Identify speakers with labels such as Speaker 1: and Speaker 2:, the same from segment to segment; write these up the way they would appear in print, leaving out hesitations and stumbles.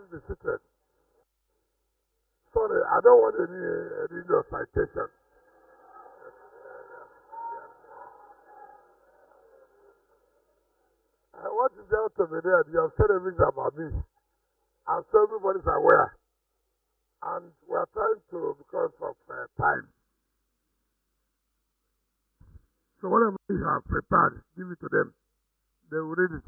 Speaker 1: Please be seated. Sorry, I don't want any citation. What is there to be there? You have said everything about me. And so everybody's aware. And we are trying to, because of time. So whatever you have prepared, give it to them. They will read it.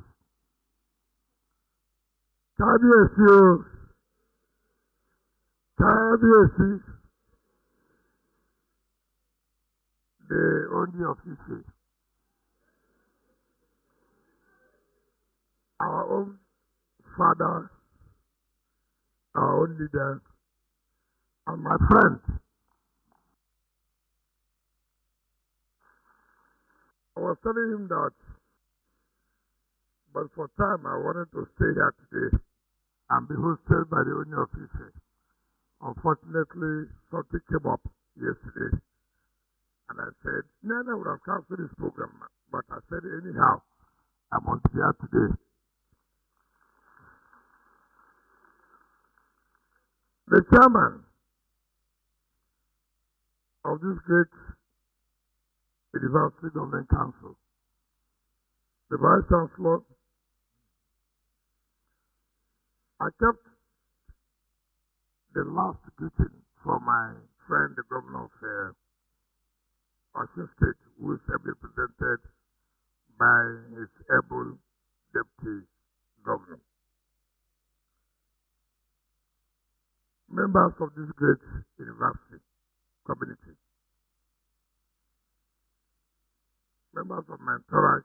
Speaker 1: Kábíyèsí, the only official, our own father, our own leader, and my friend. I was telling him that, but for time I wanted to stay here today and be hosted by the only official. Unfortunately, something came up yesterday, and I said, Nana would have canceled this program, but I said, anyhow, I'm on here today. The chairman of this great University Government Council, the Vice Chancellor, I kept the last greeting from my friend, the Governor of Osun State, who is represented by his able Deputy Governor. Members of this great university community, members of my entourage,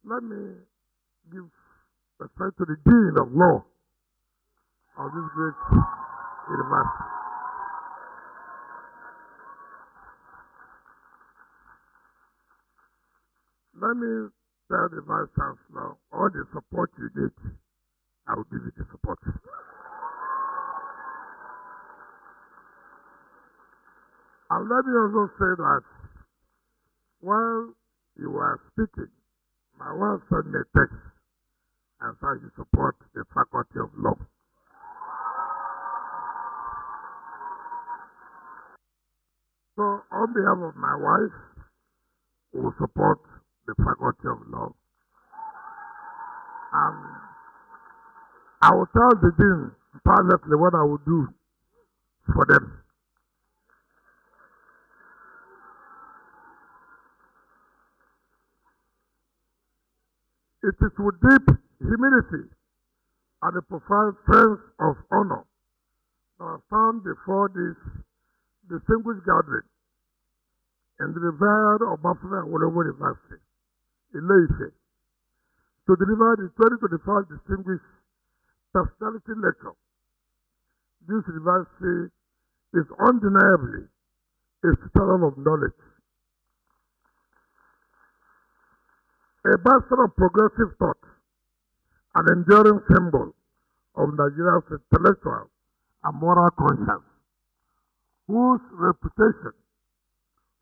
Speaker 1: let me give respect to the Dean of Law of this great university. Let me tell the Vice Chancellor, all the support you need, I will give you the support. And let me also say that while you were speaking, my wife sent me a text and said you support the Faculty of Law. So on behalf of my wife, we will support the Faculty of Law. I will tell the Dean privately what I will do for them. It is with deep humility and a profound sense of honor that I stand before this distinguished gathering in the revered Obafemi Awolowo University, Ile-Ife, to deliver the 2025 Distinguished Personality Lecture. This university is undeniably a citadel of knowledge, a bastion of progressive thought, an enduring symbol of Nigeria's intellectual and moral conscience, whose reputation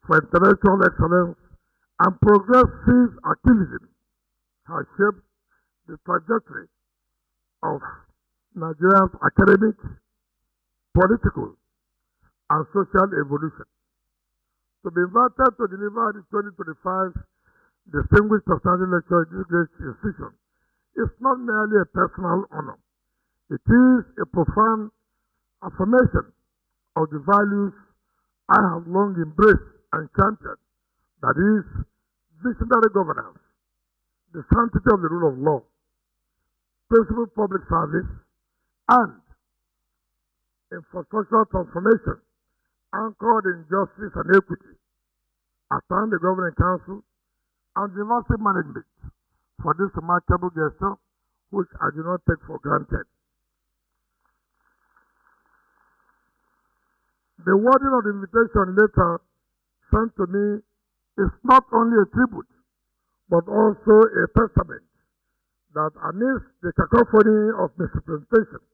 Speaker 1: for intellectual excellence and progressive activism has shaped the trajectory of Nigeria's academic, political, and social evolution. To be invited to deliver the 2025 Distinguished Personality Lecture in this great institution is not merely a personal honor. It is a profound affirmation of the values I have long embraced and championed, that is, visionary governance, the sanctity of the rule of law, principled public service, and infrastructural transformation anchored in justice and equity. I thank the Governing Council and the university management for this remarkable gesture, which I do not take for granted. The wording of the invitation letter sent to me is not only a tribute, but also a testament that amidst the cacophony of misrepresentation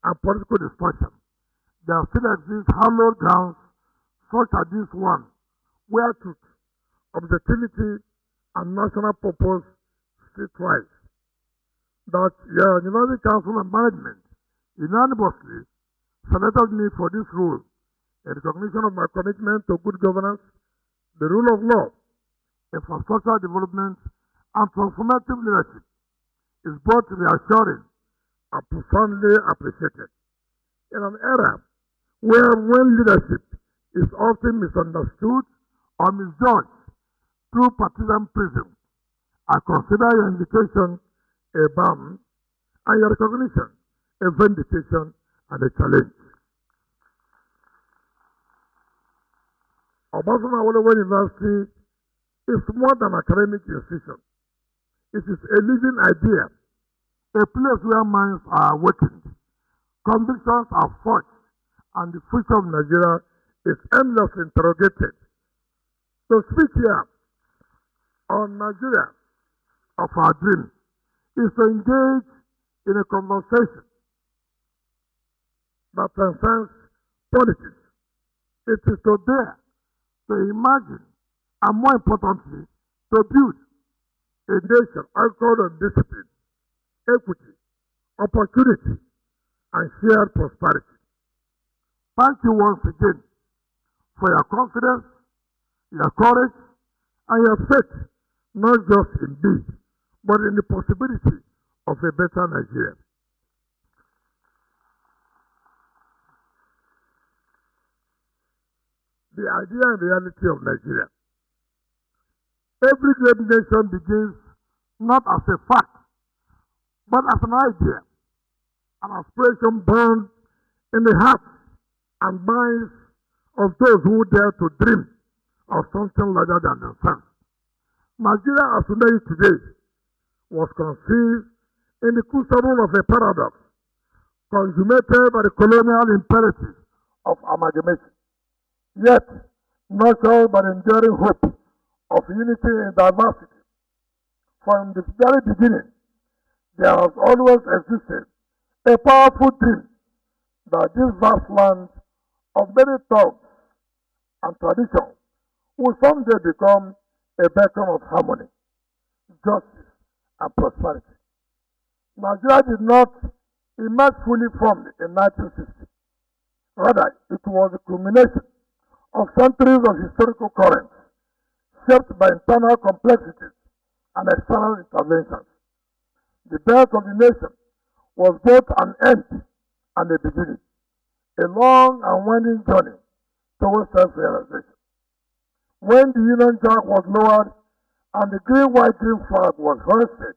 Speaker 1: and political distortion, there still exist hallowed grounds such as this one, where truth, objectivity, and national purpose still thrive. that your University Council and Management unanimously selected me for this role in recognition of my commitment to good governance, the rule of law, infrastructure development, and transformative leadership is both reassuring and profoundly appreciated. In an era where when leadership is often misunderstood or misjudged through partisan prism, I consider your invitation a balm and your recognition a vindication and a challenge. Obafemi Awolowo University is more than an academic institution. It is a living idea, a place where minds are awakened, convictions are forged, and the future of Nigeria is endlessly interrogated. To speak here on Nigeria of our dreams is to engage in a conversation that transcends politics. It is to dare to imagine and, more importantly, to build a nation anchored on discipline, equity, opportunity, and shared prosperity. Thank you once again for your confidence, your courage, and your faith, not just in me, but in the possibility of a better Nigeria. The idea and reality of Nigeria. Every great nation begins not as a fact, but as an idea, an aspiration born in the hearts and minds of those who dare to dream of something larger than themselves. Nigeria as we know it today was conceived in the crucible of a paradox, consummated by the colonial imperative of amalgamation, yet nurtured by the enduring hope of unity in diversity. From the very beginning, there has always existed a powerful dream that this vast land of many tongues and traditions will someday become a beacon of harmony, justice, and prosperity. Nigeria did not emerge fully formed in 1960. Rather, it was a culmination of centuries of historical currents shaped by internal complexities and external interventions. The birth of the nation was both an end and a beginning, a long and winding journey towards self-realization. When the Union Jack was lowered and the green, white, green flag was hoisted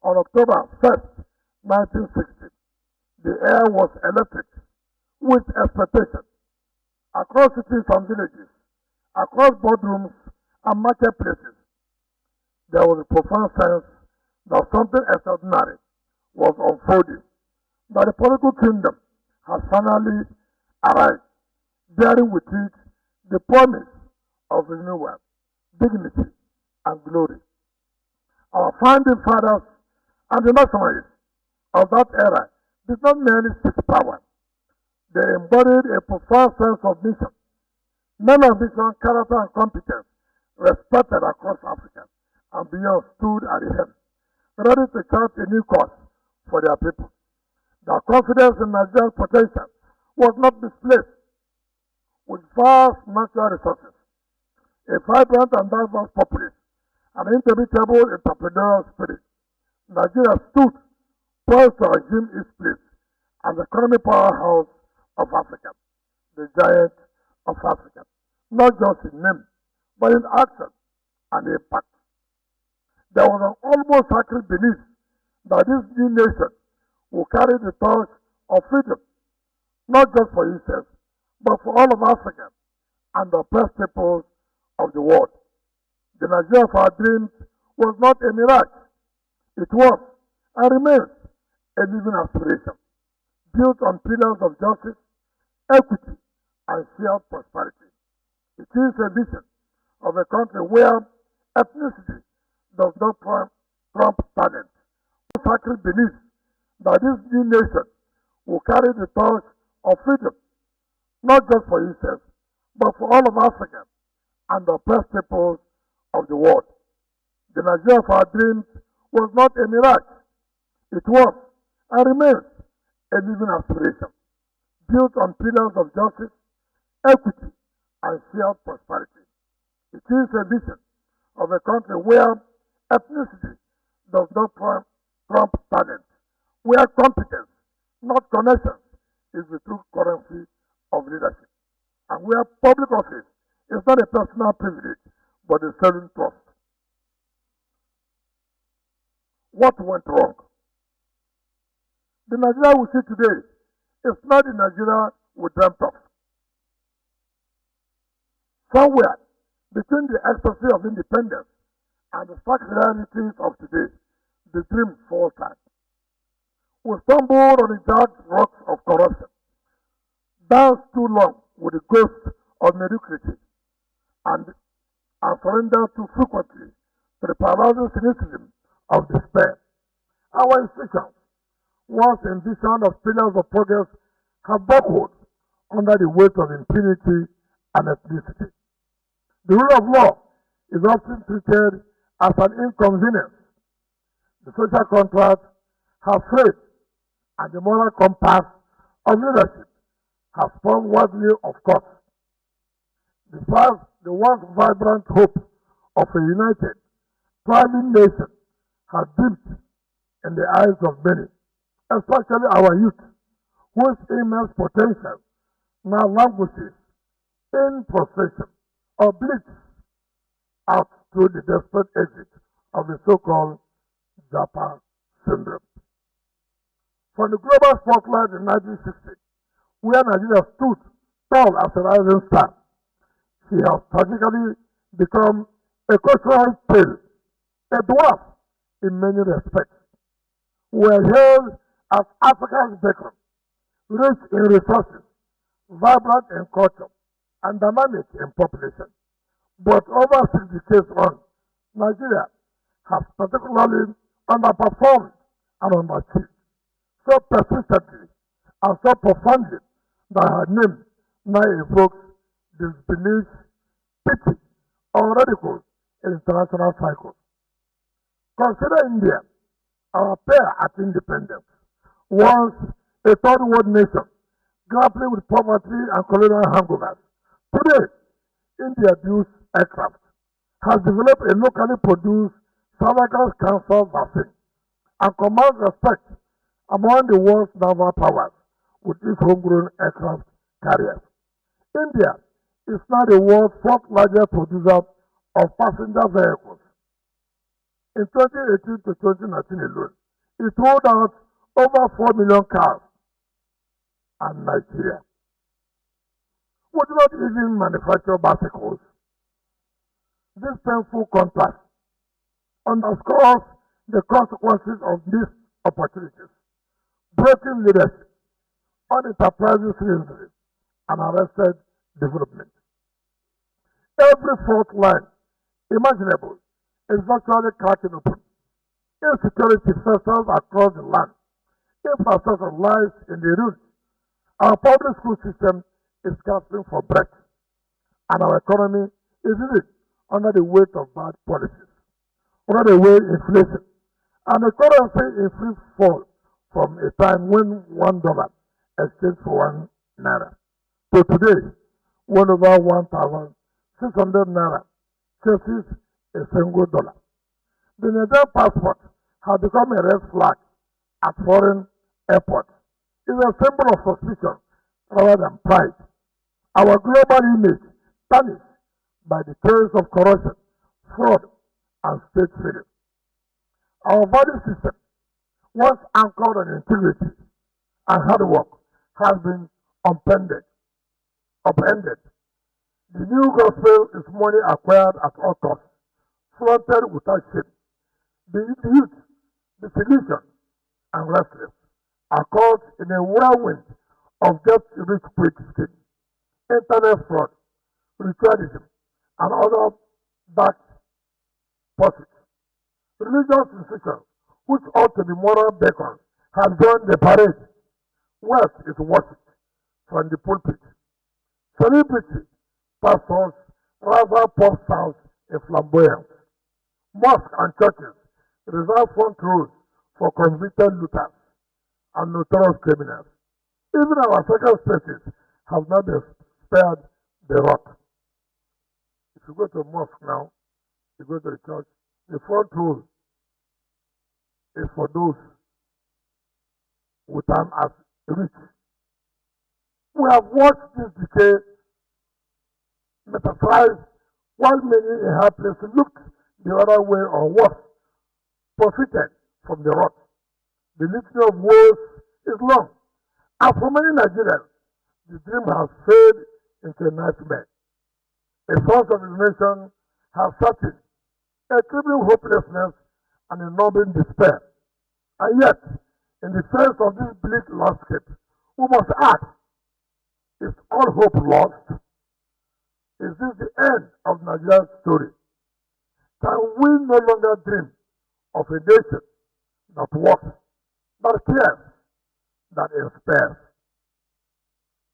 Speaker 1: on October 1st, 1960, the air was electric with expectation. Across cities and villages, across boardrooms and marketplaces, there was a profound sense that something extraordinary was unfolding, that the political kingdom has finally arrived, bearing with it the promise of renewal, dignity, and glory. Our founding fathers and the nationalists of that era did not merely seek power. They embodied a profound sense of mission. Men of vision, character, and competence respected across Africa and beyond stood at the helm, ready to chart a new course for their people. Their confidence in Nigeria's potential was not misplaced. With vast natural resources, a vibrant and diverse populace, and indomitable entrepreneurial spirit, Nigeria stood poised to resume its place as the economic powerhouse of Africa, the giant of Africa, not just in name, but in action and impact. There was an almost sacred belief that this new nation will carry the torch of freedom, not just for itself, but for all of Africa and the oppressed peoples of the world. The Nigeria of our dreams was not a mirage. It was and remains a living aspiration, built on pillars of justice, equity, and shared prosperity. It is a vision of a country where ethnicity does not trump talent. The sacred belief that this new nation will carry the torch of freedom, not just for itself, but for all of Africa and the oppressed peoples of the world. The Nigeria of our dreams was not a mirage. It was and remains a living aspiration, built on pillars of justice, equity, and shared prosperity. It is a vision of a country where ethnicity does not trump talent, where competence, not connections, is the true currency of leadership, and where public office is not a personal privilege but a sovereign trust. What went wrong? The Nigeria we see today is not the Nigeria we dreamt of. Somewhere between the ecstasy of independence and the stark realities of today, the dream faltered. We stumbled on the jagged rocks of corruption, danced too long with the ghost of mediocrity, and surrendered too frequently to the paralyzing cynicism of despair. Our institutions, once envisioned as pillars of progress, have buckled under the weight of impunity and ethnicity. The rule of law is often treated as an inconvenience. The social contract has frayed, and the moral compass of leadership has spun widely of course. The once vibrant hope of a united, thriving nation has dimmed in the eyes of many, especially our youth, whose immense potential now languishes in frustration or bleeds out through the desperate exit of the so-called Japa syndrome. From the global spotlight in 1960, where Nigeria stood tall as a rising star, she has tragically become a cultural tale, a dwarf in many respects. We are hailed as Africa's beacon, rich in resources, vibrant in culture, and dynamic in population. But over 6 decades on, Nigeria has particularly underperformed and underachieved so persistently and so profoundly that her name now evokes disbelief, pity, or ridicule in international cycles. Consider India, our pair at independence, once a third world nation grappling with poverty and colonial hangovers. Today, India builds aircraft, has developed a locally produced cervical cancer vaccine, and commands respect among the world's naval powers with its homegrown aircraft carriers. India is now the world's fourth largest producer of passenger vehicles. In 2018 to 2019 alone, it rolled out over 4 million cars, and Nigeria would not even manufacture bicycles. This painful contrast underscores the consequences of missed opportunities, broken leadership, unenterprising citizenry, and arrested development. Every fault line imaginable is virtually cracking open. Insecurity festers across the land. Infrastructure lies in the ruins. Our public school system is gasping for breath, and our economy is hidden under the weight of bad policies, under the way inflation, and the currency in free fall from a time when $1 exchanged for ₦1 to today, when over 1,600 naira chases a single dollar. The Nigerian passport has become a red flag at foreign airports. It is a symbol of suspicion rather than pride. Our global image tarnished by the trails of corruption, fraud, and state failure. Our value system, once anchored on integrity and hard work, has been upended. The new gospel is money acquired at all costs, flaunted without shame. The youth, the sedition, and restless are caught in a whirlwind of get-rich-quick schemes, internet fraud, ritualism, and other backed pursuits. Religious institutions, which ought to be moral beacons, have joined the parade. Wealth is worshipped from the pulpit. Celebrity pastors rather pour sounds in flamboyance. Mosques and churches reserve front rows for convicted looters and notorious criminals. Even our sacred spaces have not been spared the rot. If you go to a mosque now, you go to the church, the front row is for those who turn as rich. We have watched this decay metaphize while many in high places looked the other way or worse, profited from the rot. The litany of woes is long. And for many Nigerians, the dream has faded into a nightmare. A source of his nation has certain, a crippling hopelessness and a numbing despair. And yet, in the face of this bleak landscape, we must ask, is all hope lost? Is this the end of Nigeria's story? Can we no longer dream of a nation that works, that cares, that inspires?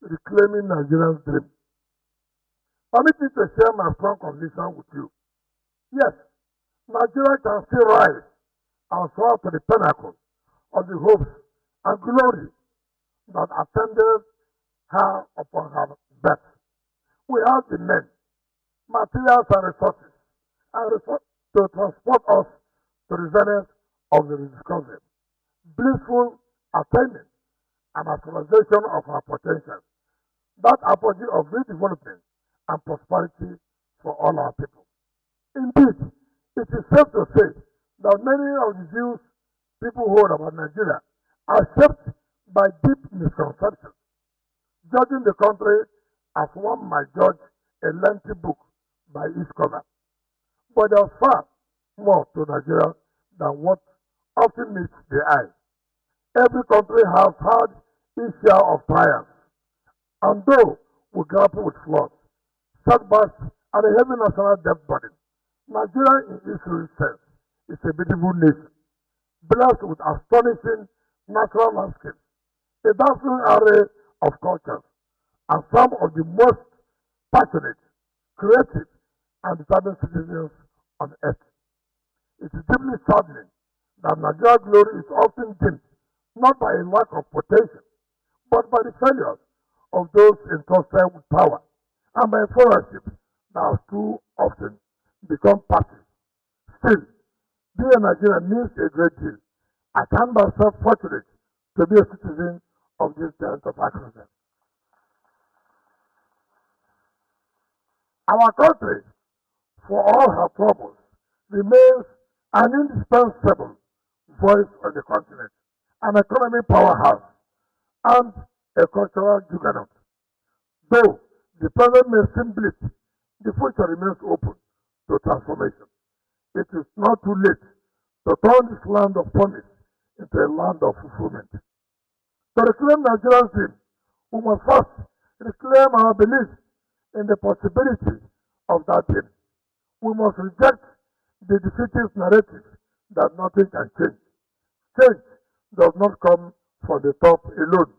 Speaker 1: Reclaiming Nigeria's dream. Permit me to share my strong conviction with you. Yes, Nigeria can still rise and soar to the pinnacle of the hopes and glory that attended her upon her birth. We have the men, materials and resources, to transport us to the zenith of the rediscovery, blissful attainment and actualization of our potential, that apogee of redevelopment and prosperity for all our people. Indeed, it is safe to say that many of the views people hold about Nigeria are shaped by deep misconceptions, judging the country as one might judge a lengthy book by its cover. But there is far more to Nigeria than what often meets the eye. Every country has had its share of trials, and though we grapple with flaws, setbacks, and a heavy national debt burden, Nigeria in its real sense is a beautiful nation, blessed with astonishing natural landscapes, a dazzling array of cultures, and some of the most passionate, creative, and determined citizens on earth. It is deeply saddening that Nigeria's glory is often dimmed not by a lack of potential, but by the failures of those entrusted with power, and by followership that has too often become passive. Still, being a Nigerian means a great deal. I count myself fortunate to be a citizen of this giant of Africa. Our country, for all her troubles, remains an indispensable voice on the continent, an economic powerhouse, and a cultural juggernaut. Though the present may seem bleak, the future remains open to transformation. It is not too late to turn this land of promise into a land of fulfillment. To reclaim Nigeria's dream, we must first reclaim our belief in the possibility of that dream. We must reject the defeatist narrative that nothing can change. Change does not come from the top alone.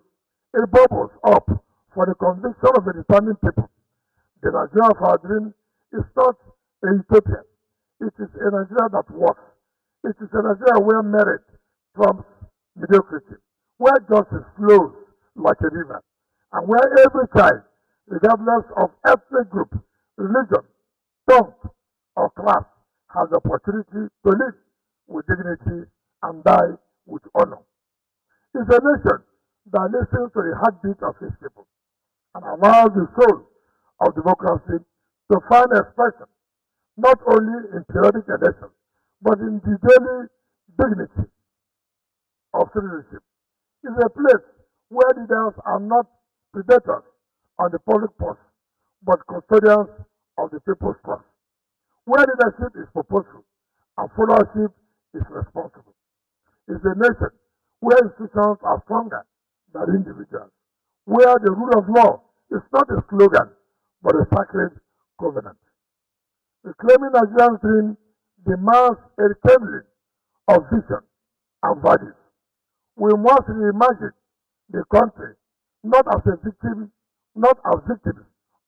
Speaker 1: It bubbles up for the conviction of a determined people. The Nigeria of our dream is not a utopia. It is a Nigeria that works. It is a Nigeria where merit trumps mediocrity, where justice flows like a river, and where every child, regardless of ethnic group, religion, tongue, or class, has the opportunity to live with dignity and die with honor. It's a nation that listens to the heartbeat of its people and allows the soul of democracy to find expression not only in periodic elections, but in the daily dignity of citizenship. It's a place where leaders are not predators on the public purse, but custodians of the people's trust, where leadership is purposeful and followership is responsible. It's a nation where institutions are stronger than individuals, where the rule of law is not a slogan, but a sacred covenant. Reclaiming Nigeria's dream demands a rekindling of vision and values. We must reimagine the country not as victims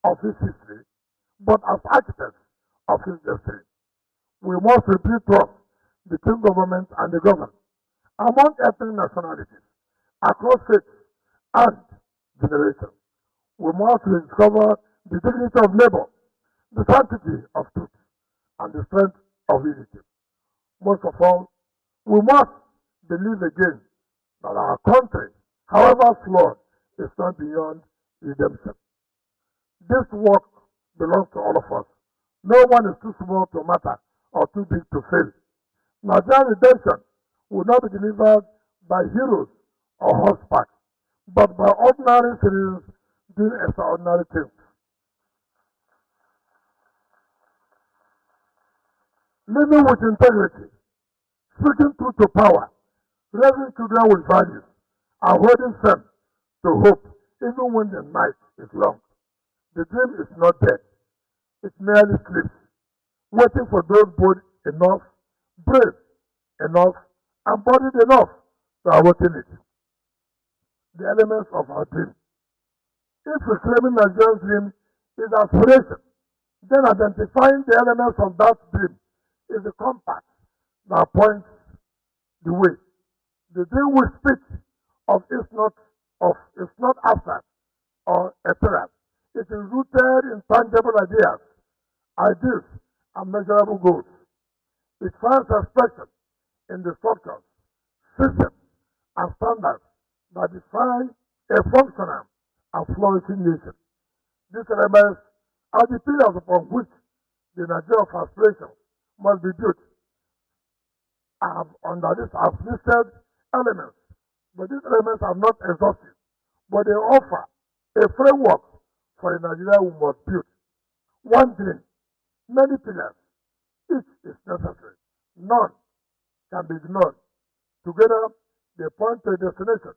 Speaker 1: of its history, but as architects of its destiny. We must rebuild trust between government and the governed, among ethnic nationalities, across faiths and generations. We must rediscover the dignity of labor, the sanctity of truth, and the strength of unity. Most of all, we must believe again that our country, however flawed, is not beyond redemption. This work belongs to all of us. No one is too small to matter or too big to fail. Nigerian redemption will not be delivered by heroes or horseback, but by ordinary citizens doing extraordinary things. Living with integrity, speaking truth to power, raising children with values, and holding firm to hope even when the night is long. The dream is not dead, it merely sleeps, waiting for those bold enough, brave enough, and bolded enough to awaken it. The elements of our dream. If reclaiming Nigeria's dream is aspiration, then identifying the elements of that dream is the compass that points the way. The dream we speak of is not abstract or ethereal. It is rooted in tangible ideas, ideals, and measurable goals. It finds expression in the structures, systems, and standards that define a functional and flourishing nation. These elements are the pillars upon which the Nigeria of aspirations must be built. Under this, I've listed elements, but these elements are not exhaustive, but they offer a framework for the Nigeria we must build. One dream, many pillars, each is necessary. None can be ignored. Together, they point to a destination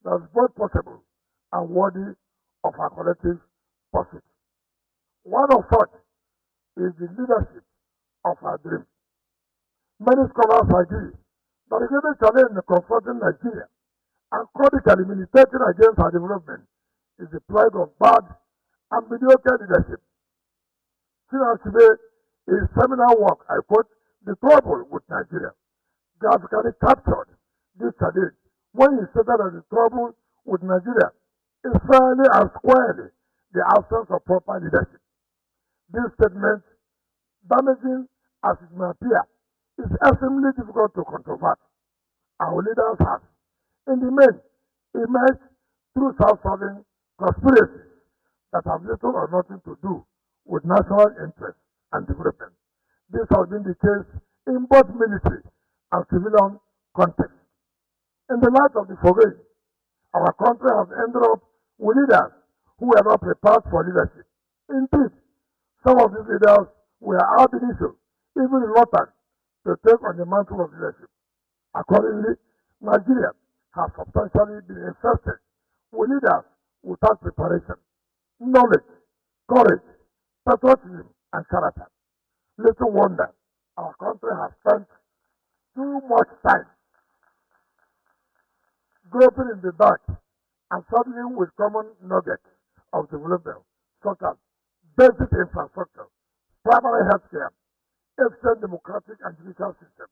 Speaker 1: that is both possible and worthy of our collective pursuit. One of such is the leadership of our dream. Many scholars agree that the greatest challenge in confronting Nigeria and chronically militating against our development is the plight of bad and mediocre leadership. Chinua Achebe, in his seminal work, I quote, The Trouble with Nigeria, graphically captured this challenge when he stated that the trouble with Nigeria is fairly and squarely the absence of proper leadership. This statement, damaging as it may appear, is extremely difficult to controvert. Our leaders have, in the main, emerged through self-serving conspiracies that have little or nothing to do with national interest and development. This has been the case in both military and civilian contexts. In the light of the foregoing, our country has ended up with leaders who were not prepared for leadership. Indeed, some of these leaders were ab initio, even reluctant to take on the mantle of leadership. Accordingly, Nigeria has substantially been infested with leaders without preparation, knowledge, courage, patriotism, and character. Little wonder our country has spent too much time groping in the dark and struggling with common nuggets of development, such as basic infrastructure, primary health care, efficient democratic and judicial system,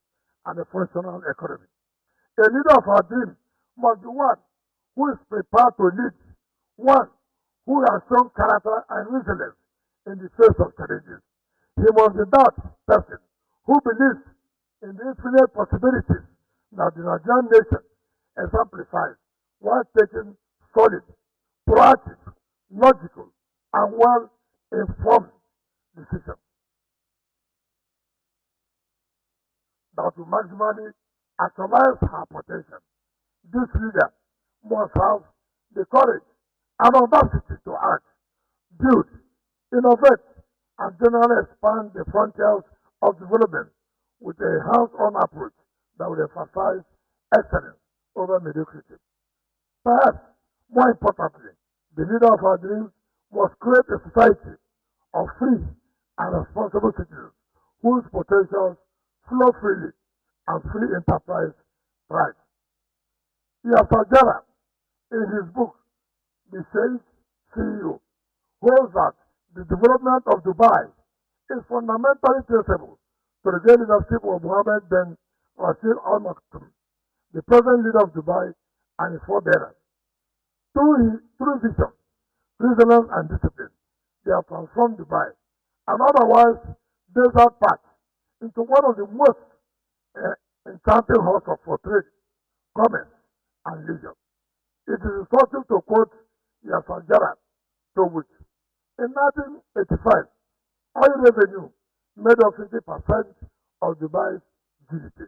Speaker 1: and a functional economy. A leader of our dream must be one who is prepared to lead, one who has shown character and resilience in the face of challenges. He must be that person who believes in the infinite possibilities that the Nigerian nation exemplifies while taking solid, proactive, logical, and well-informed decisions that will maximally actualize her potential. This leader must have the courage and audacity to act, build, innovate, and generally expand the frontiers of development with a hands-on approach that will emphasize excellence over mediocrity. Perhaps more importantly, the leader of our dreams must create a society of free and responsible citizens whose potentials flow freely and free enterprise thrive. Yasajara, in his book, The Saint CEO, holds that the development of Dubai is fundamentally traceable to the leadership of Mohammed bin Rashid Al Maktoum. the present leader of Dubai, and his forebearers. Through vision, resilience, and discipline, they have transformed Dubai, an otherwise desert patch, into one of the most enchanting hubs for trade, commerce, and leisure. It is instructive to quote Yasser Jarrah, to which, in 1985, oil revenue made up 50% of Dubai's GDP.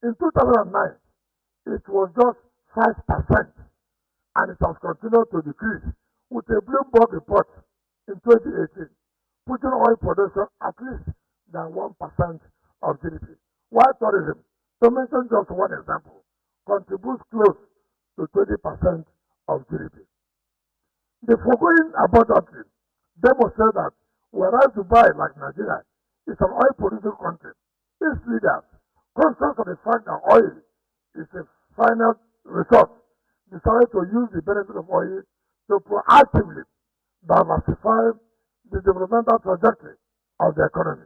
Speaker 1: In 2009, it was just 5%, and it has continued to decrease, with a Bloomberg report in 2018 putting oil production at least than 1% of GDP. While tourism, to mention just one example, contributes close to 20% of GDP. The foregoing abundantly demonstrate that whereas Dubai, like Nigeria, is an oil-producing country, its leaders, conscious of the fact that oil is a finite resource, decided to use the benefit of oil to proactively diversify the developmental trajectory of the economy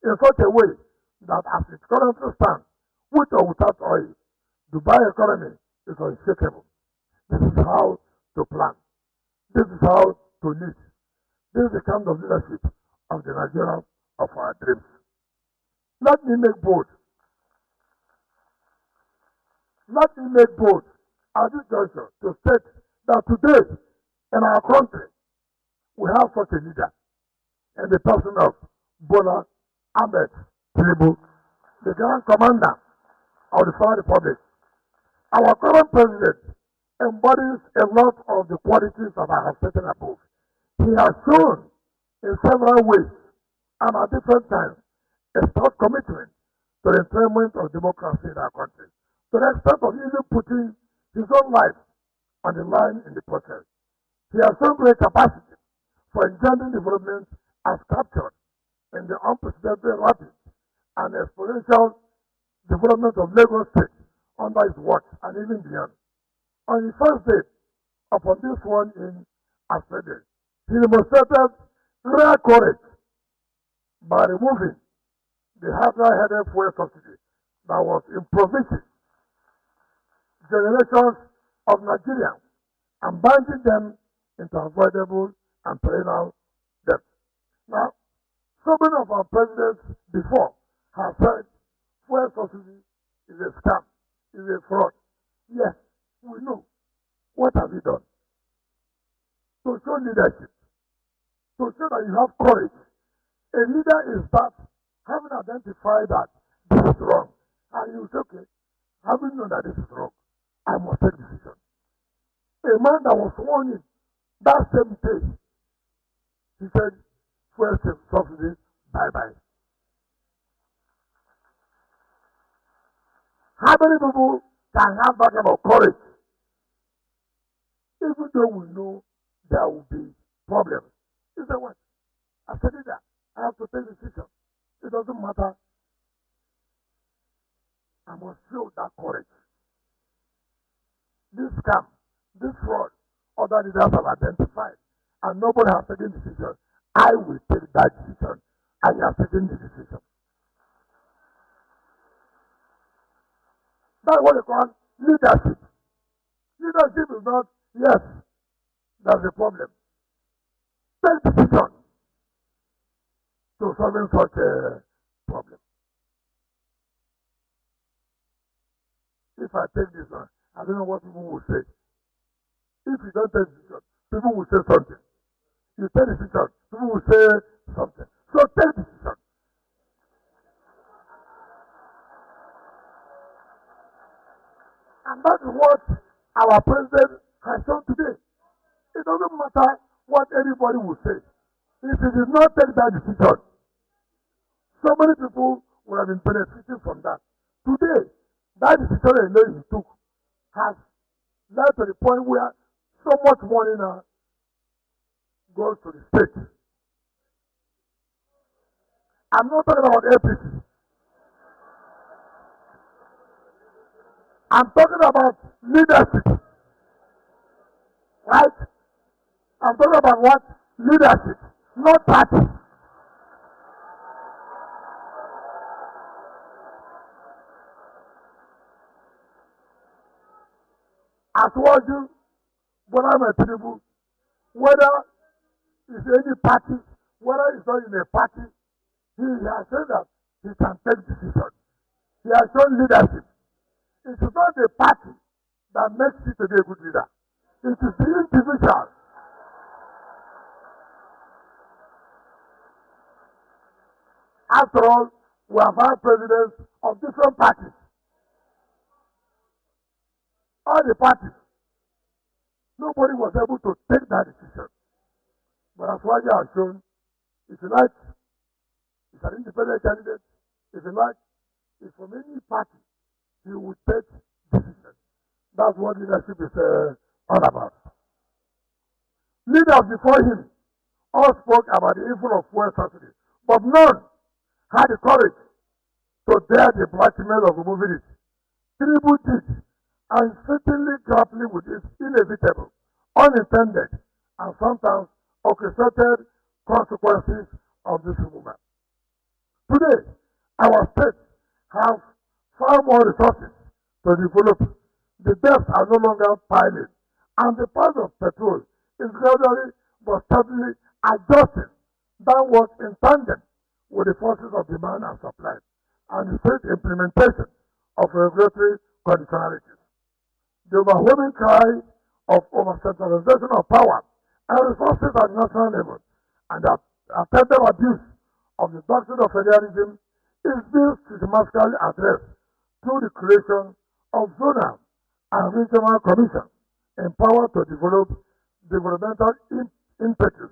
Speaker 1: in such a way that as it currently stands, with or without oil, Dubai economy is unshakable. This is how to plan. This is how to lead. This is the kind of leadership of the Nigeria of our dreams. Let me make bold. Let me make bold at this juncture to state that today in our country we have such a leader in the person of Bola Tinubu, the Grand Commander of the Federal Republic. Our current president embodies a lot of the qualities that I have stated above. He has shown in several ways and at different times a strong commitment to the enthronement of democracy in our country, to the extent of even putting his own life on the line in the process. He has shown great capacity for engendering development as captured in the unprecedented rapid and exponential development of Lagos State under his watch and even beyond. On his first day upon this one in Akpoti, he demonstrated rare courage by removing the hydra-headed fuel subsidy that was impoverishing generations of Nigerians and binding them into avoidable and perennial debt. Now, so many of our presidents before have said fuel subsidy is a scam, is a fraud. Yes, we know. What have you done? To show leadership, to show that you have courage. A leader is that having identified that this is wrong, and you say, okay, having known that this is wrong, I must take decision. A man that was sworn in that same day, he said, fuel subsidy, bye-bye. How many people can have that kind of courage? Even though we know there will be problems. You say, what? I said it that. I have to take a decision. It doesn't matter. I must show that courage. This scam, this fraud, other leaders have identified, and nobody has taken decision. I will take that decision. I have taken the decision. That's what they call leadership. Leadership is not, yes, that's a problem. Take decision to solving such a problem. If I take this one, I don't know what people will say. If you don't take decision, people will say something. You take decision, people will say something. So take decision. And that is what our president has shown today. It doesn't matter what anybody will say. If he did not take that decision, so many people would have been benefiting from that. Today, that decision alone he took has led to the point where so much money now goes to the state. I'm not talking about APC. I'm talking about leadership. Right? I'm talking about what? Leadership, not party. Aṣíwájú Bola Tinubu, whether it's any party, whether it's not in a party, he has said that he can take decisions. He has shown leadership. It is not the party that makes you to be a good leader. It is the individual. After all, we have had presidents of different parties. All the parties. Nobody was able to take that decision. But as what you have shown, if you like, it's an independent candidate. If you like, it's from any party, he will take decisions. That's what leadership is all about. Leaders before him all spoke about the evil of fuel subsidy, but none had the courage to dare the blackmail of removing it. Tinubu did, and certainly grappling with its inevitable, unintended, and sometimes orchestrated consequences of this movement. Today, our states have far more resources to develop. The debts are no longer piling, and the price of petrol is gradually but steadily adjusting downwards in tandem with the forces of demand and supply and the strict implementation of regulatory conditionalities. The overwhelming cry of over-centralization of power and resources at national level and the attempted abuse of the doctrine of federalism is being systematically addressed through the creation of zonal and regional commissions empowered to develop developmental impetus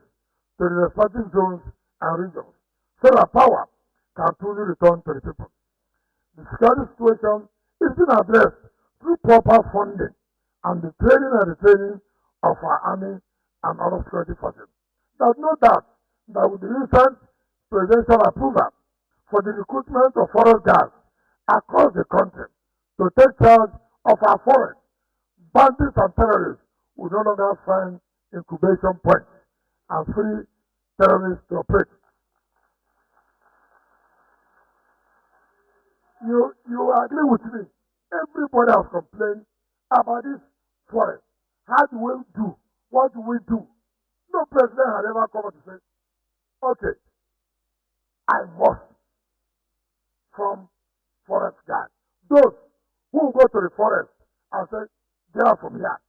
Speaker 1: to the respective zones and regions so that power can truly return to the people. The security situation is being addressed through proper funding and the training and retraining of our army and other security forces. There is no doubt that with the recent presidential approval for the recruitment of forest guards across the country to take charge of our forests, bandits and terrorists will no longer find incubation points and free terrorists to operate. You agree with me? Everybody has complained about this forest. How do we do? What do we do? No president has ever come out to say, okay, I must from forest guard. Those who go to the forest and say, get out from here.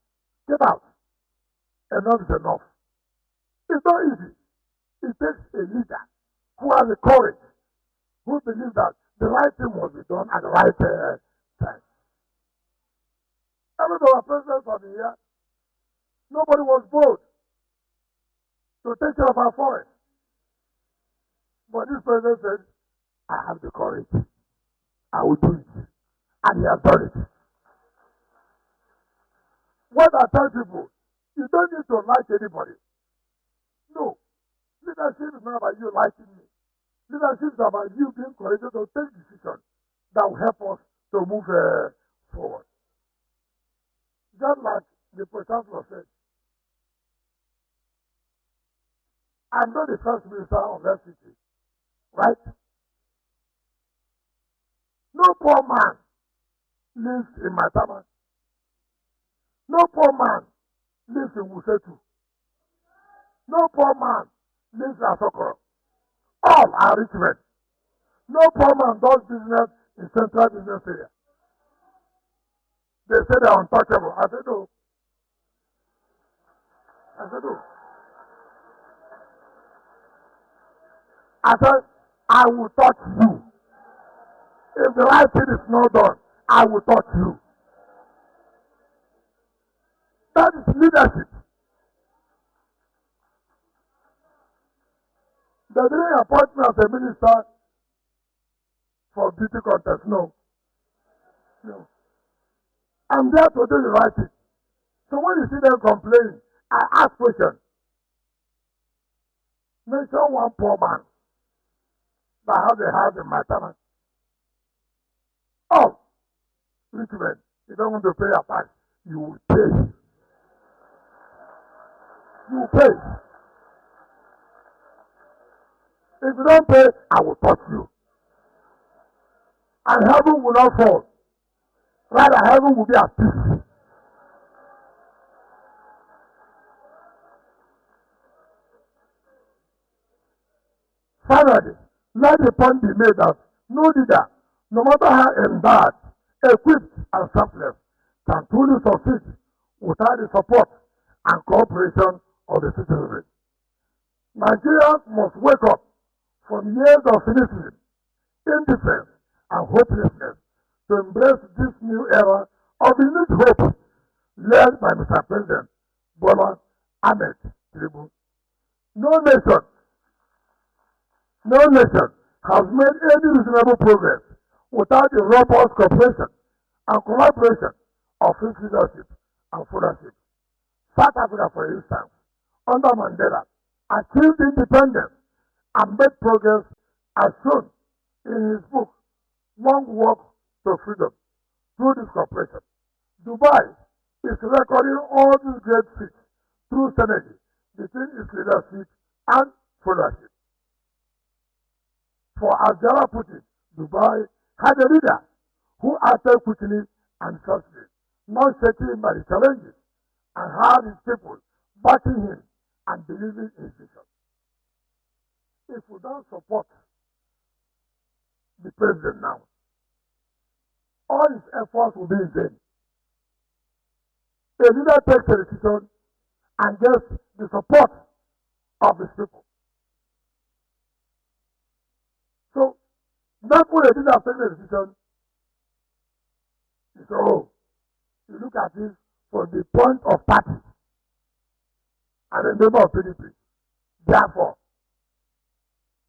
Speaker 1: Get out. Enough is enough. It's not easy. It takes a leader who has the courage, who believes that the right thing must be done at the right time. Even though our presidents of the year, nobody was bold to take care of our forest. But this president said, I have the courage. I will do it. And he has done it. What I tell people, you don't need to like anybody. No. Leadership is not about you liking me. Leadership is about you being courageous to take decisions that will help us to move forward. Just like the Pro-Chancellor said, I'm not the first minister of FCT, right? No poor man lives in Maitama. No poor man lives in Wusetu. No poor man lives in Asokoro. All are rich men. No poor man does business in central business area. They say they're untouchable. I said, no. I said, no. I said, I will touch you. If the right thing is not done, I will touch you. That is leadership. They didn't appoint me as a minister for beauty contest. No. No. I'm there to do the right thing. So when you see them complain, I ask questions. Mention one poor man that has a house in my town. Oh, rich men, you don't want to pay your tax. You will pay. You will pay. If you don't pay, I will touch you. And heaven will not fall. Rather, heaven will be at peace. Finally, let the point be made that no leader, no matter how endowed, equipped, and selfless, can truly succeed without the support and cooperation of the citizenry. Nigerians must wake up from years of cynicism, indifference, and hopelessness to embrace this new era of renewed hope led by Mr. President Bola Tinubu. No nation has made any reasonable progress without the robust cooperation and collaboration of its leadership and followership. South Africa, for instance, under Mandela, achieved independence and made progress as shown in his book, Long Walk to Freedom, through this cooperation. Dubai is recording all these great feats through synergy between its leadership and followership. For as Jara put it, Dubai had a leader who acted quickly and swiftly, not shaken by the challenges, and had his people backing him and believing in his vision. If we don't support the president now, all his efforts will be in vain. A leader takes a decision and gets the support of his people. So, not when a leader takes a decision, you say, oh, you look at this from the point of party and a member of PDP. Therefore,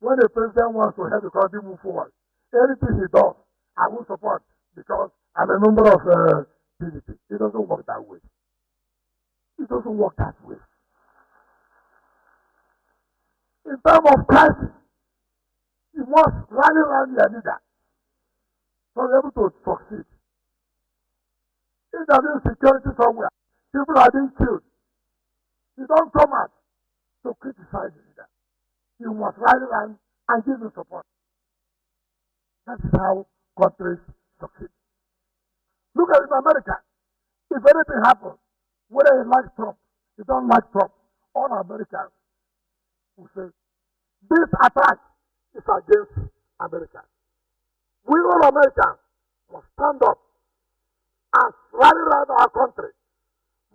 Speaker 1: when the president wants to help the country move forward, anything he does, I will support because I'm a member of PDP. It doesn't work that way. It doesn't work that way. In terms of crisis, you must rally around your leader to be able to succeed. If there is insecurity somewhere, people are being killed. You don't come out to criticize the leader. You must rally around and give him support. That is how countries succeed. Look at it in America. If anything happens, whether you like Trump, you don't like Trump, all Americans will say, this attack is against America. We all Americans must stand up and rally around our country.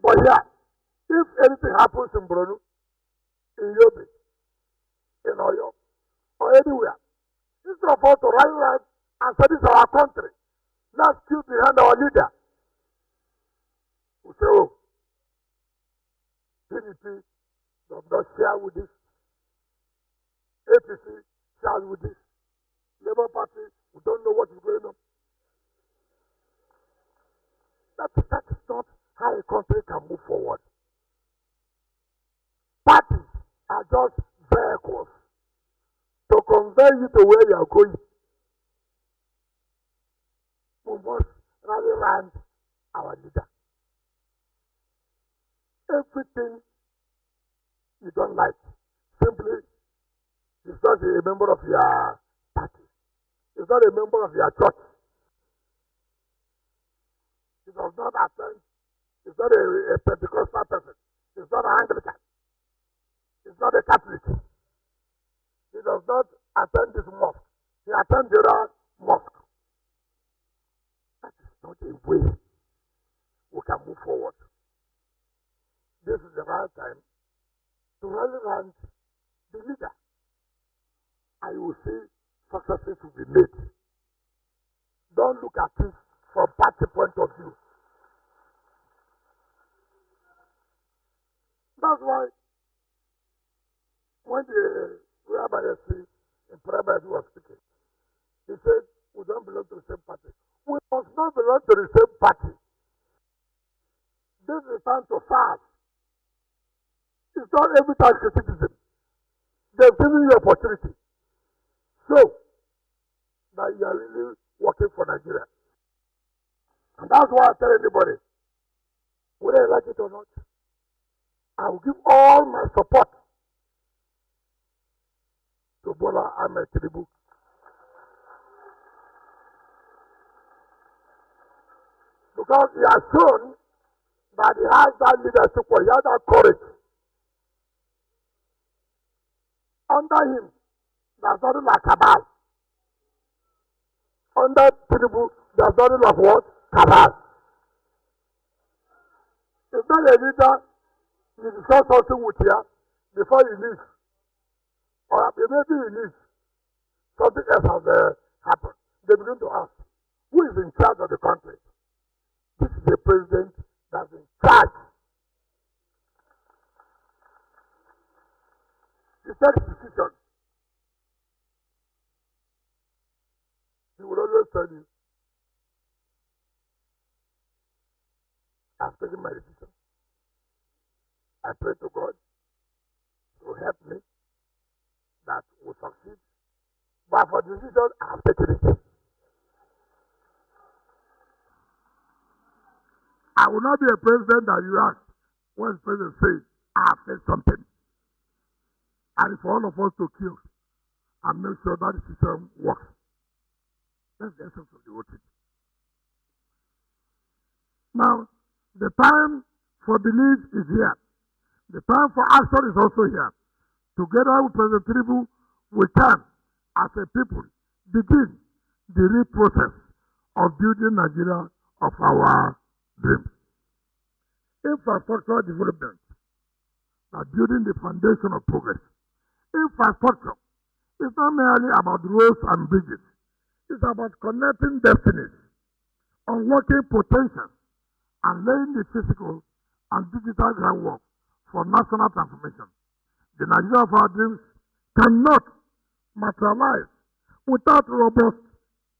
Speaker 1: But yeah, if anything happens in Brunei, in Yobe, in Oyo, or anywhere, instead of us to rally around and say this is our country, let's keep behind our leader. We say, oh, PDP does not share with this. APC shares with this. Labour Party, we don't know what is going on. That is not how a country can move forward. Parties are just vehicles to convey you to where you are going. We must rally around our leader. Everything you don't like, simply, it's not a member of your party. It's not a member of your church. It does not attend. It's not a Pentecostal person. It's not an Anglican. It's not a Catholic. He does not attend this mosque. He attends the other mosque. That is not a way we can move forward. This is the right time to rally around the leader. And you will see successes will be made. Don't look at it from party point of view. That's why when the Rabbi in Pro-Wike was speaking, he said, we don't belong to the same party. We must not belong to the same party. This is time to fast. It's not every time criticism. They've given you opportunity. So, that you are really working for Nigeria. And that's why I tell anybody, whether you like it or not, I will give all my support to Bola Tinubu. Because he has shown that he has that leadership, he has that courage. Under him, There's nothing like cabal. Under Tinubu, there's nothing of what? Cabal. Is that a leader you discuss something with you before you leave? Or maybe you leave, something else has happened. They begin to ask, who is in charge of the country? This is the president that's in charge. He said his decision. He will always tell you, I've taken my decision. I pray to God to help me that will succeed. But for the decision, I have taken it. I will not be a president that you ask when the president says, I have said something. And it's for all of us to kill and make sure that the system works. That's the essence of the whole thing. Now, the time for belief is here. The time for action is also here. Together with President Tinubu, we can, as a people, begin the real process of building Nigeria of our dreams. Infrastructure development, building the foundation of progress. Infrastructure is not merely about roads and bridges. It's about connecting destinies, unlocking potential, and laying the physical and digital groundwork for national transformation. The Nigeria of our dreams cannot materialize without robust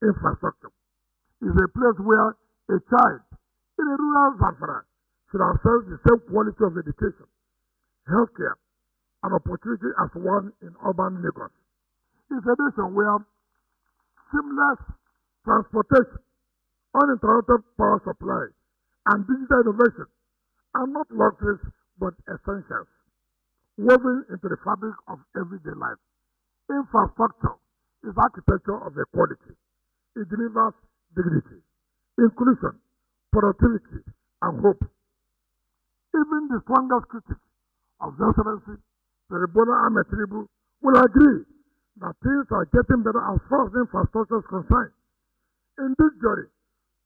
Speaker 1: infrastructure. It's a place where a child in a rural Zamfara should access the same quality of education, healthcare, and opportunity as one in urban Lagos. It's a nation where seamless transportation, uninterrupted power supply, and digital innovation are not luxuries but essentials, woven into the fabric of everyday life. Infrastructure is architecture of equality. It delivers dignity, inclusion, productivity, and hope. Even the strongest critics of the Excellency, President Bola Tinubu, will agree that things are getting better as far as infrastructure is concerned. In this journey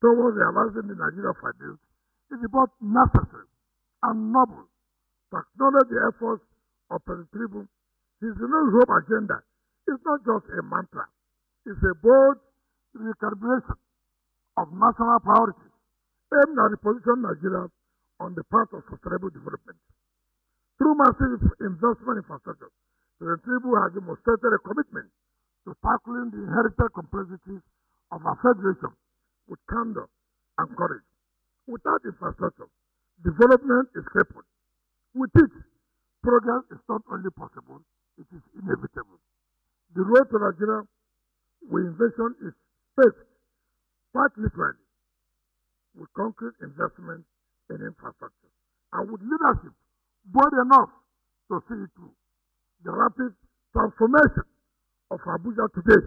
Speaker 1: towards realizing the Nigeria of our dreams, it is both necessary and noble to acknowledge the efforts of President Tinubu. His renewed hope agenda is not just a mantra, it's a bold recalibration of national priorities aimed at repositioning Nigeria on the path of sustainable development. Through massive investment in infrastructure, President Tinubu has demonstrated a commitment to tackling the inherited complexities of our federation with candor and courage. Without infrastructure, development is crippled. With it, progress is not only possible, it is inevitable. The road to Nigeria we envision is paved, quite literally, with concrete investment in infrastructure and with leadership bold enough to see it through. The rapid transformation of Abuja today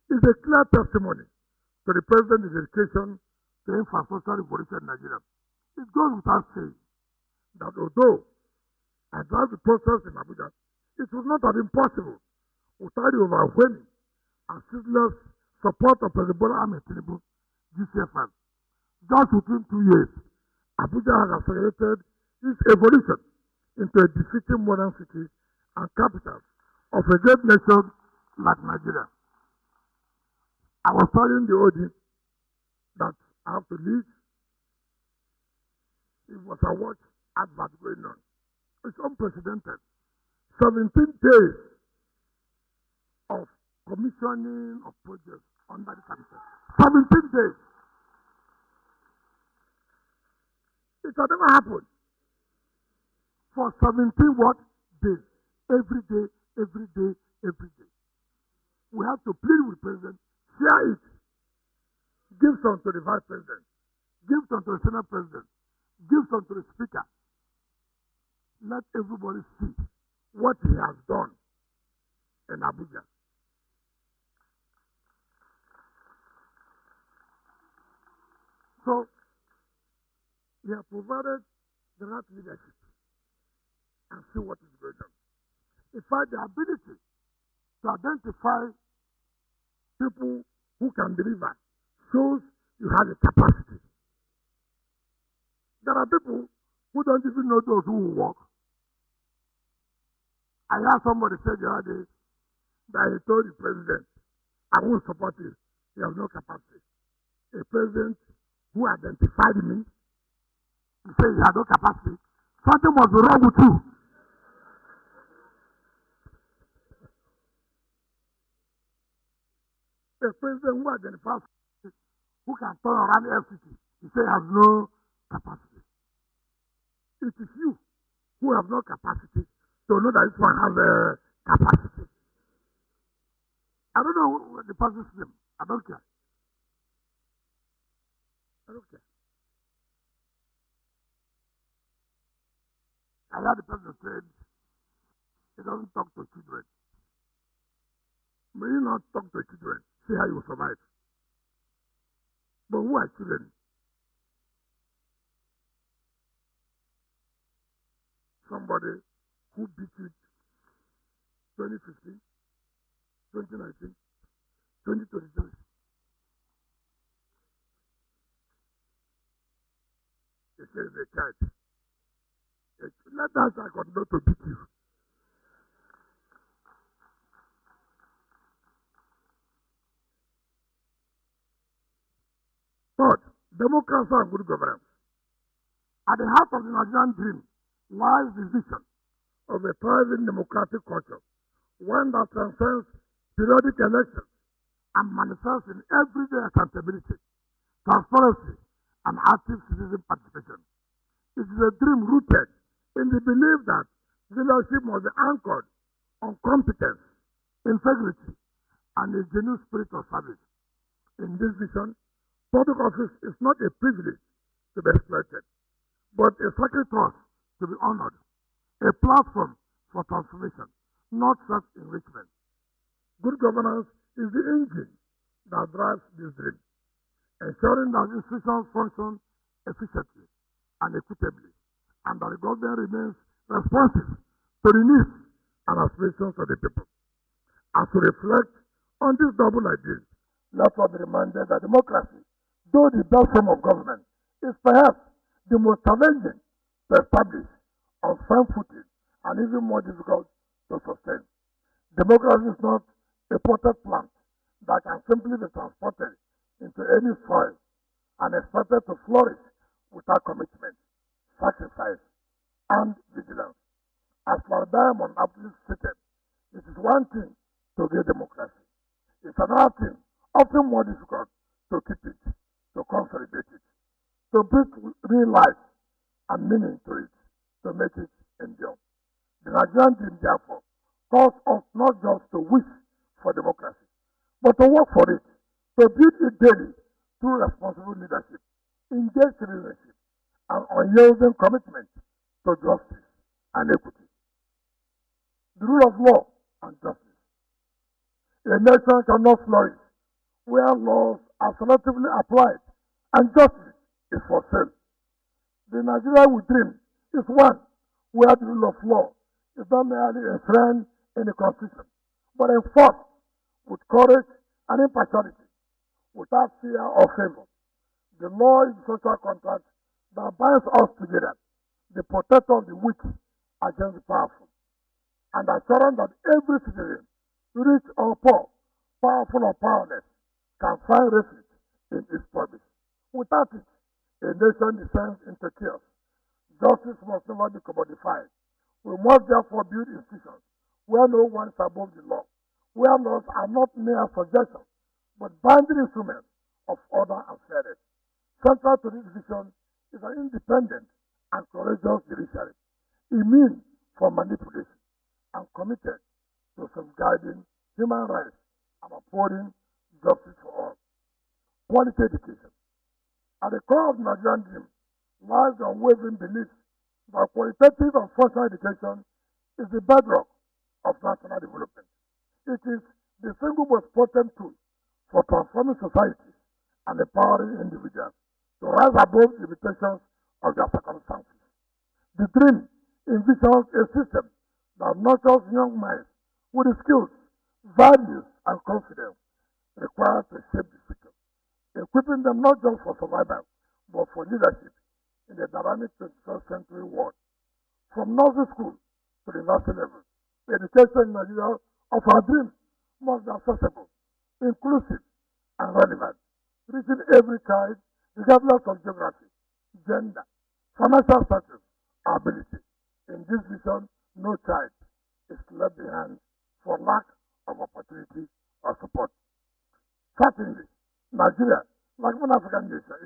Speaker 1: is a clear testimony to the President's dedication to infrastructure revolution in Nigeria. It goes without saying that although I drive the process in Abuja, it would not have been possible without the overwhelming and ceaseless support of President Bola Tinubu, GCFR. Just within 2 years, Abuja has accelerated its evolution into a defeating modern city and capital of a great nation like Nigeria. I was telling the audience that I have to leave. It was a watch advert going on. It's unprecedented. 17 days of commissioning of projects under the commission. 17 days. It had never happened. For 17 what? Days. Every day, every day, every day. We have to plead with the President, share it. Give some to the Vice President. Give some to the Senate President. Give some to the Speaker. Let everybody see what he has done in Abuja. So, he has provided the right leadership and see what is going on. In fact, the ability to identify people who can deliver shows you have a capacity. There are people who don't even know those who will work. I heard somebody say the other day that he told the president, I won't support you. He has no capacity. A president who identified me and said he had no capacity. Something must be wrong with you. A president who identifies who can turn around the FCC, he says has no capacity. It is you who have no capacity to know that this one has a capacity. I don't know the person's name. I don't care. I don't care. I heard the person said he doesn't talk to children. May you not talk to children. See how you will survive. But who are children? Somebody who beat you 2015, 2019, 2023. He says a child. Let us continue to beat you. Third, democracy and good governance. At the heart of the Nigerian dream lies the vision of a thriving democratic culture, one that transcends periodic elections and manifests in everyday accountability, transparency, and active citizen participation. It is a dream rooted in the belief that leadership must be anchored on competence, integrity, and a genuine spirit of service. In this vision, public office is not a privilege to be exploited, but a sacred trust to be honored, a platform for transformation, not self-enrichment. Good governance is the engine that drives this dream, ensuring that institutions function efficiently and equitably, and that the government remains responsive to the needs and aspirations of the people. As we reflect on this double ideal, let us be reminded that democracy, though the best form of government, is perhaps the most challenging to establish on firm footing and even more difficult to sustain. Democracy is not a potted plant that can simply be transported into any soil and expected to flourish without commitment, sacrifice, and vigilance. As Lord Diamond aptly stated, it is one thing to get democracy. It's another thing, often more difficult, to keep it, to consolidate it, to bring real life and meaning to it, to make it endure. The Nigerian dream, therefore, calls us not just to wish for democracy, but to work for it, to build it daily through responsible leadership, engaged leadership, and unyielding commitment to justice and equity. The rule of law and justice. A nation cannot flourish where laws are selectively applied and justice is for sale. The Nigeria we dream is one where the rule of law is not merely enshrined in the Constitution, but enforced with courage and impartiality, without fear or favor. The law is the social contract that binds us together, the protector of the weak against the powerful, and assurance that every citizen, rich or poor, powerful or powerless, can find refuge in its promise. Without it, a nation descends into chaos. Justice must never be commodified. We must therefore build institutions where no one is above the law, where laws are not mere suggestions, but binding instruments of order and fairness. Central to this vision is an independent and courageous judiciary, immune from manipulation and committed to safeguarding human rights and upholding justice for all. Quality education. At the core of the Nigerian dream lies the unwavering belief that qualitative and functional education is the bedrock of national development. It is the single most potent tool for transforming societies and empowering individuals to rise above the limitations of their circumstances. The dream envisions a system that nurtures young minds with the skills, Values and confidence required to shape the future, equipping them not just for survival, but for leadership in the dynamic 21st century world. From nursery school to the university level, the education in Nigeria of our dreams must be accessible, inclusive, and relevant, reaching every child regardless of geography, gender, financial status, or ability. In this vision, no child is left behind for lack of opportunity or support. Certainly, Nigeria, like one African nation,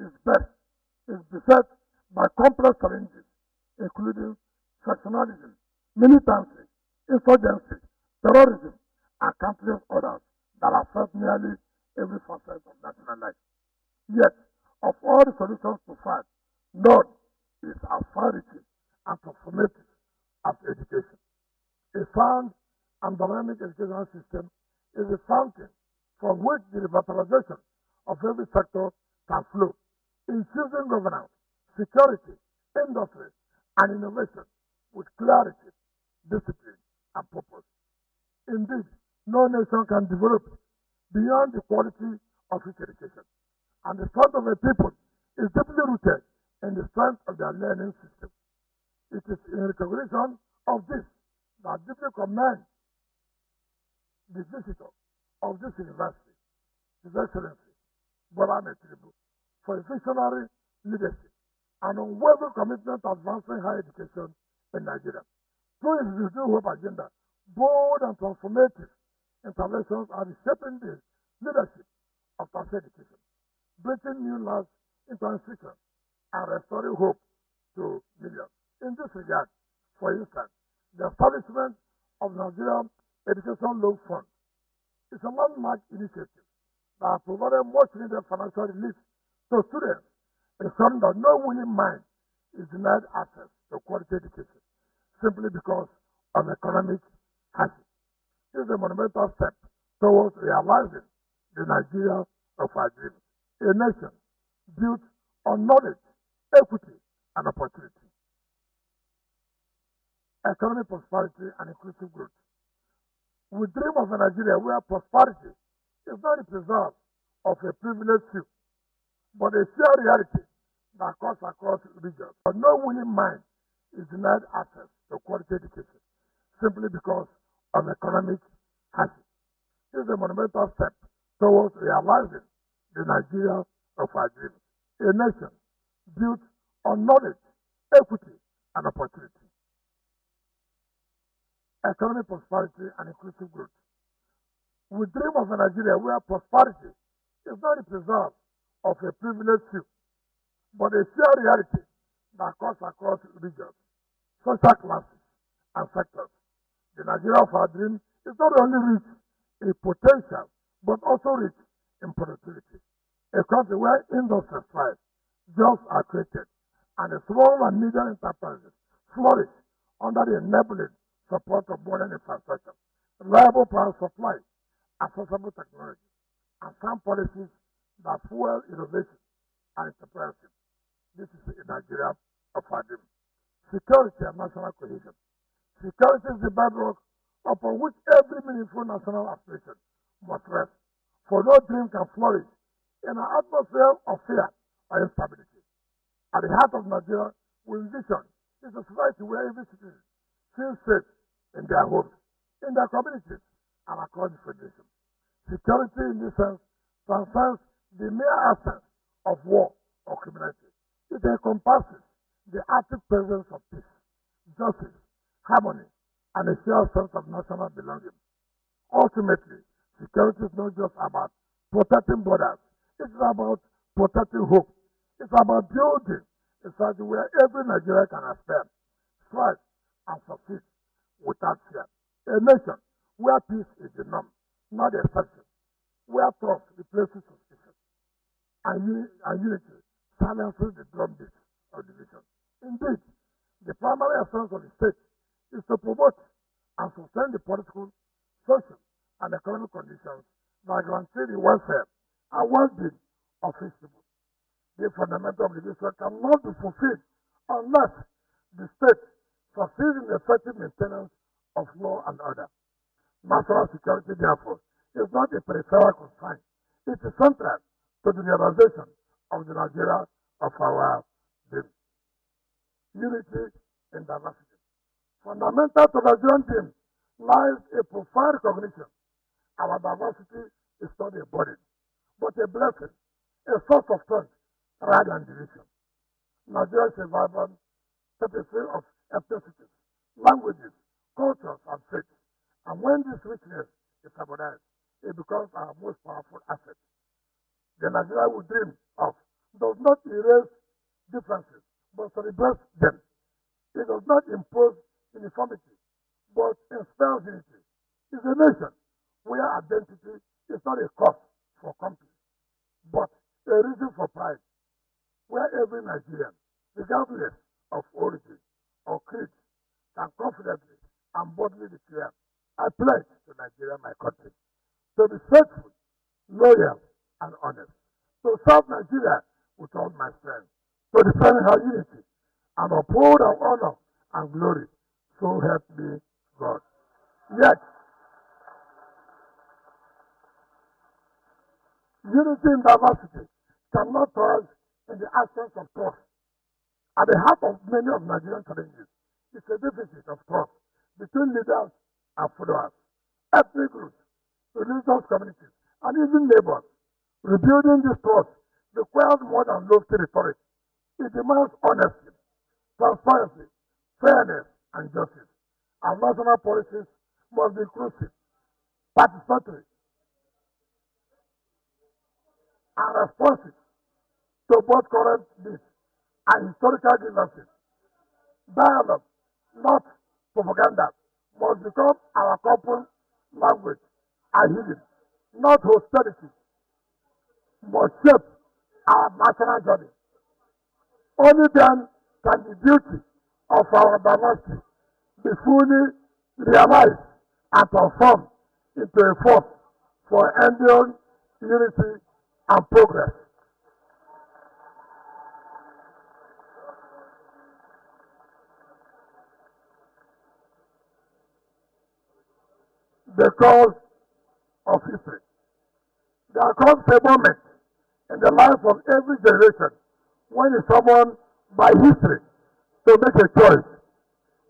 Speaker 1: is beset by complex challenges, including sectionalism, militancy, insurgency, terrorism, and countless others that affect nearly every facet of national life. Yet, of all the solutions to fight, none is as far-reaching and transformative as education. A sound and dynamic educational system is a fountain from which the revitalization of every sector can flow, infusing governance, security, industry, and innovation with clarity, discipline, and purpose. Indeed, no nation can develop beyond the quality of its education, and the strength of a people is deeply rooted in the strength of their learning system. It is in recognition of this that deeply commend the visitor of this university, His Excellency Bola Tinubu, for his visionary leadership and unwavering commitment to advancing higher education in Nigeria. Through his New Hope agenda, bold and transformative interventions are reshaping the leadership of tertiary education, breathing new lives into institutions and restoring hope to millions. In this regard, for instance, the establishment of Nigerian Education Loan Fund is a landmark initiative that has provided much needed financial relief to students, ensuring that no willing mind is denied access to quality education simply because of economic hardship. This is a monumental step towards realizing the Nigeria of our dreams, a nation built on knowledge, equity, and opportunity, economic prosperity, and inclusive growth. We dream of a Nigeria where prosperity is not the preserve of a privileged few, but a shared reality that cuts across regions. But no willing mind is denied access to quality education simply because of economic hardship. This is a monumental step towards realizing the Nigeria of our dreams, a nation built on knowledge, equity, and opportunity, economic prosperity, and inclusive growth. We dream of a Nigeria where prosperity is not the preserve of a privileged few, but a shared reality that cuts across regions, social classes, and sectors. The Nigeria of our dream is not only rich in potential, but also rich in productivity. A country where industries thrive, jobs are created, and the small and medium enterprises flourish under the enabling support of modern infrastructure, reliable power supply, accessible technology, and sound policies that fuel innovation and entrepreneurship. This is the Nigeria of our dream. Security and national cohesion. Security is the bedrock upon which every meaningful national aspiration must rest, for no dream can flourish in an atmosphere of fear or instability. At the heart of Nigeria, we envision is a society where every citizen feels safe in their homes, in their communities, and across the federation. Security in this sense transcends the mere absence of war or criminality. It encompasses the active presence of peace, justice, harmony, and a shared sense of national belonging. Ultimately, security is not just about protecting borders, it's about protecting hope. It's about building a society where every Nigerian can aspire, strive, and succeed without fear. A nation where peace is the norm, not the exception, where trust replaces suspicion, and unity silences the drumbeat of division. Indeed, the primary essence of the state is to promote and sustain the political, social, and economic conditions that guarantee the welfare and well-being of its people. The fundamental obligation cannot be fulfilled unless the state succeeds in the effective maintenance of law and order. National security, therefore, is not a peripheral constraint. It is central to the realization of the Nigeria of our dream. Unity in diversity. Fundamental to Nigerian dream lies a profound recognition. Our diversity is not a burden, but a blessing, a source of strength rather than division. Nigeria is a vibrant tapestry of ethnicities, languages, cultures, and faiths. And when this richness is harmonized, it becomes our most powerful asset. The Nigeria we dream of does not erase differences, but celebrates them. It does not impose uniformity, but inspires unity. It's a nation where identity is not a cost for company, but a reason for pride, where every Nigerian, regardless of origin or creed, can confidently and boldly declare, I pledge to Nigeria, my country, to be faithful, loyal, and honest, to serve Nigeria with all my strength, to defend her unity, and uphold her honor and glory. So help me God. Yet, unity in diversity cannot thrive in the absence of trust. At the heart of many of Nigerian challenges is a deficit of trust between leaders and followers, ethnic groups, religious communities, and even neighbors. Rebuilding this trust requires more than lofty rhetoric. It demands honesty, transparency, fairness, and justice. Our national policies must be inclusive, participatory, and responsive to both current needs and historical grievances. Dialogue, not propaganda, must become our common language, and healing, not hostility, must shape our national journey. Only then can the beauty of our diversity be fully realized and transformed into a force for enduring unity and progress. The cause of history. There comes a moment in the life of every generation when it's summoned by history to make a choice.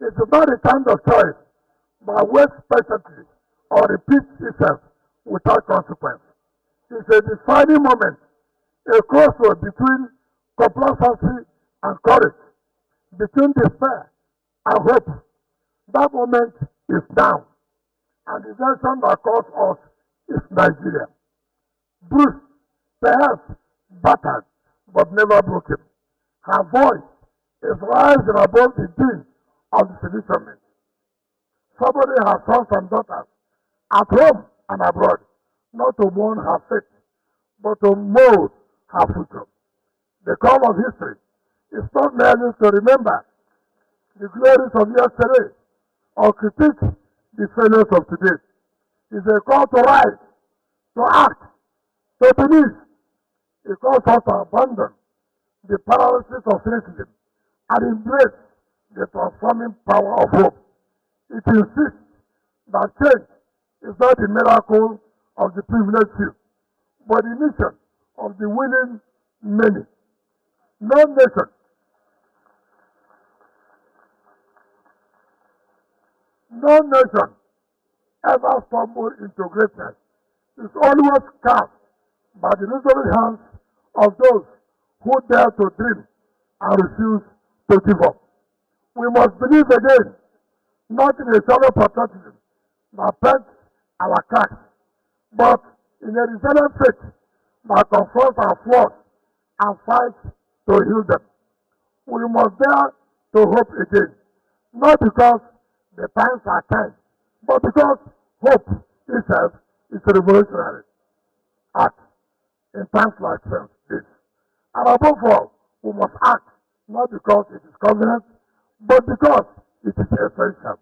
Speaker 1: It is not a kind of choice that waits patiently or repeats itself without consequence. It's a defining moment, a crossroad between complacency and courage, between despair and hope. That moment is now, and the nation that calls us is Nigeria. Bruised, perhaps battered, but never broken. Her voice is rising above the din of disillusionment. Somebody, her sons and daughters, at home and abroad, not to mourn her fate, but to mold her future. The call of history is not merely to remember the glories of yesterday or critique the failures of today. It's a call to rise, to act, to believe. It calls us to abandon the paralysis of cynicism and embrace the transforming power of hope. It insists that change is not the miracle of the privileged few, but the mission of the willing many. No nation, no nation ever stumbled into greatness. It's always cast by the resolute hands of those who dare to dream and refuse to give up. We must believe again, not in a shallow patriotism that paints our cracks, but in a resilient faith that confronts our flaws and fights to heal them. We must dare to hope again, not because the times are kind, but because hope itself is a revolutionary act in times like this. And above all, we must act not because it is convenient, but because it is essential.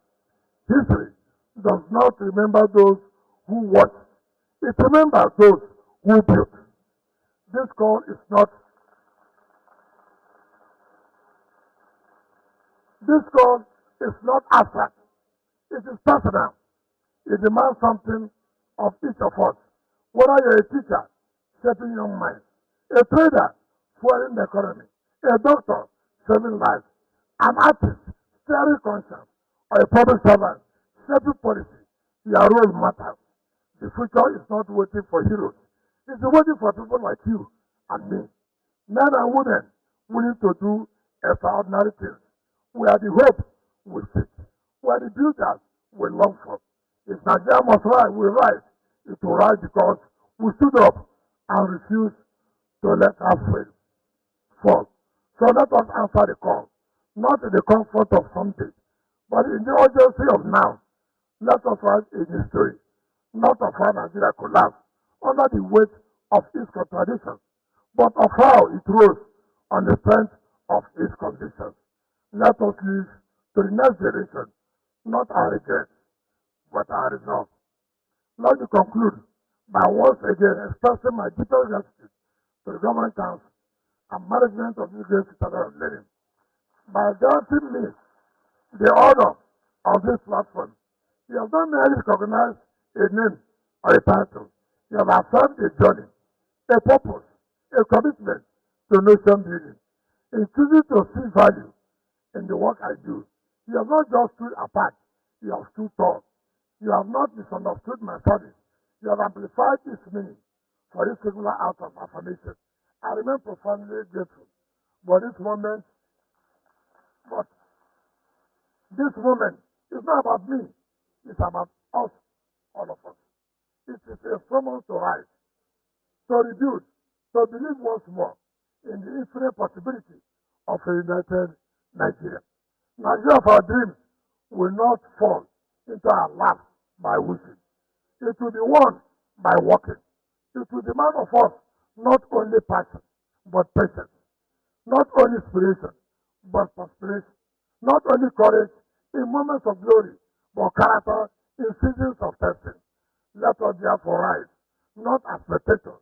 Speaker 1: History does not remember those who watched, it remembers those who built. This call is not abstract. It is personal. It demands something of each of us. Whether you're a teacher, shaping young minds, a trader, fueling the economy, a doctor, saving lives, an artist, steering conscience, or a public servant, shaping policy, your role matters. The future is not waiting for heroes. It's waiting for people like you and me. Men and women willing to do extraordinary things. We are the hope we seek. We are the builders we long for. If Nigeria must rise, we rise. It will rise because we stood up and refused to let our fall. So let us answer the call, not in the comfort of someday, but in the urgency of now. Let us write a history, not of how Nigeria collapsed under the weight of its contradictions, but of how it rose on the strength of its convictions. Let us live to the next generation, not our regrets, but our resolve. Let me conclude by once again expressing my deepest gratitude to the Government Council and management of the Great Citadel of Learning. By granting me the honor of this platform, you have not merely recognized a name or a title. You have affirmed a journey, a purpose, a commitment to nation building. In choosing to see value in the work I do, you have not just stood apart, you have stood tall. You have not misunderstood my service. You have amplified its meaning for this singular act of affirmation. I remain profoundly grateful. But this moment is not about me. It's about us, all of us. It is a summons to rise, to rebuild, to believe once more in the infinite possibility of a united Nigeria. Nigeria of our dreams will not fall into our laps by wishing. It will be won by working. It will demand of us not only passion, but patience. Not only inspiration, but perspiration. Not only courage in moments of glory, but character in seasons of testing. Let us therefore rise, not as spectators,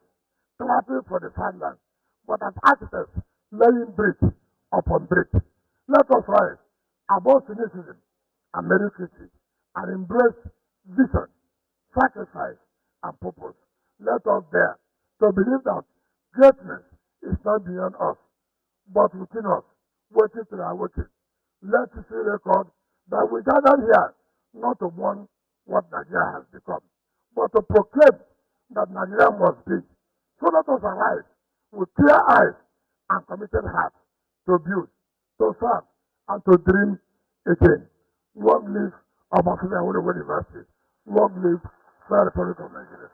Speaker 1: clapping for the sidelines, but as architects laying brick upon brick. Let us rise above cynicism and mediocrity and embrace vision, sacrifice, and purpose. Let us dare to believe that greatness is not beyond us, but within us, waiting to awaken. Let us see record that we gather here not to mourn what Nigeria has become, but to proclaim that Nigeria must be. So let us arise with clear eyes and committed hearts to build, to serve, and to dream again. Long live Obafemi Awolowo University. Long live the Republic of Nigeria.